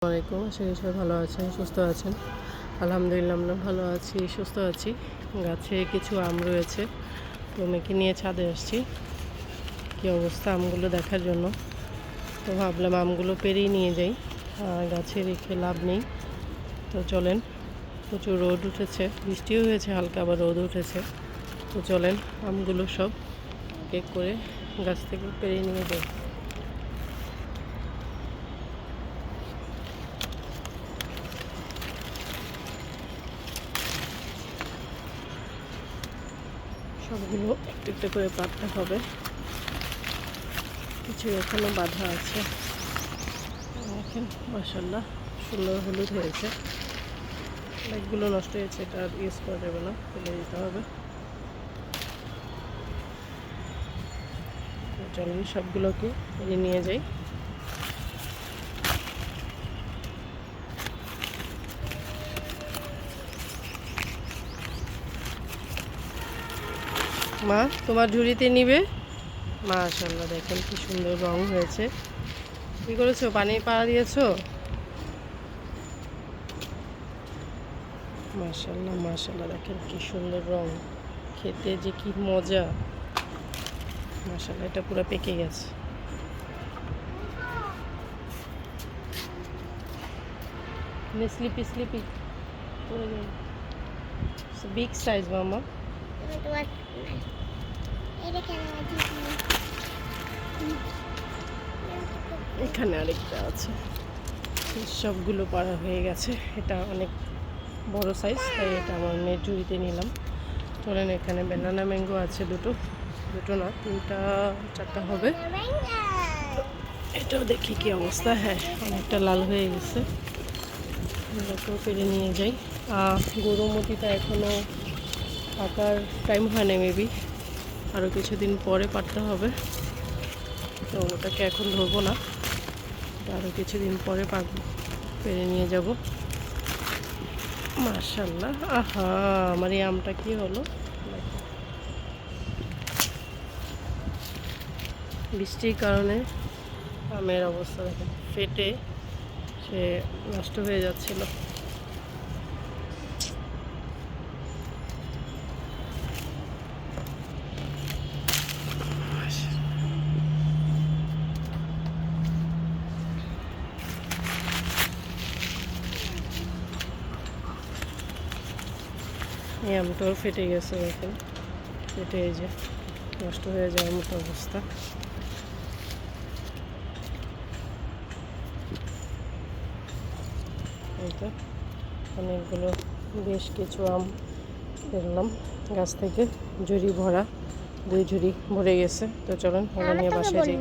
আসসালামাইকুম। আশা করি সবাই ভালো আছেন, সুস্থ আছেন। আলহামদুলিল্লাহ আমরা ভালো আছি, সুস্থ আছি। গাছে কিছু আম রয়েছে, তো মেয়েকে নিয়ে ছাদে আসছি কী অবস্থা আমগুলো দেখার জন্য। তো ভাবলাম আমগুলো পেরেই নিয়ে যাই, গাছে রেখে লাভ নেই। তো চলেন, প্রচুর রোদ উঠেছে, বৃষ্টিও হয়েছে হালকা, আবার রোদ উঠেছে। তো চলেন আমগুলো সব কেক করে গাছ থেকে পেরেই নিয়ে যাই। সবগুলো একটু একটু করে পাততে হবে, কিছু এখনো বাধা আছে। দেখেন মাশাআল্লাহ সুন্দর হলুদ হয়েছে, অনেকগুলো নষ্ট হয়েছে, এটা আর ইউজ করা যাবে না, ফেলে দিতে হবে। চলুন সবগুলোকে নিয়ে যাই। মা তোমার ঝুড়িতে নিবে। মাশাআল্লাহ দেখেন কি সুন্দর রং হয়েছে। কি করেছো, পানি পাড়া দিয়েছো? মাশাআল্লাহ মাশাআল্লাহ দেখেন কি সুন্দর রং, খেতে যে কি মজা। মাশাআল্লাহ এটা পুরো পেকে গেছে। স্লিপি স্লিপি বিগ সাইজ মামা। এখানে আরেকটা আছে, সবগুলো পাড়া হয়ে গেছে। এটা অনেক বড় সাইজ, তাই এটা আমার মেয়ের ঝুড়িতে নিলাম। চলেন, এখানে ব্যানানা ম্যাঙ্গো আছে দুটো না, তিনটা চারটা হবে। এটাও দেখি কি অবস্থা। হ্যাঁ অনেকটা লাল হয়ে গেছে, এটাকেও পেরে নিয়ে যাই। গরুমতিটা এখনও পাকার টাইম হয় না, মেবি আরও কিছুদিন পরে পারতে হবে। তো ওটাকে এখন ধরবো না, আরও কিছুদিন পরে পাকবো, পেরে নিয়ে যাব। মাশাআল্লাহ, আহা আমার এই আমটা কি হলো। বৃষ্টির কারণে আমের অবস্থা দেখেন, ফেটে সে নষ্ট হয়ে যাচ্ছিল। এই আমটাও ফেটে গেছে দেখেন, ফেটে এই যে নষ্ট হয়ে যাওয়ার মতো অবস্থা। এই তো অনেকগুলো, বেশ কিছু আম পেরলাম গাছ থেকে, ঝুড়ি ভরা, 2 ঝুড়ি ভরে গেছে। তো চলুন এগুলো নিয়ে বাসায় যাই।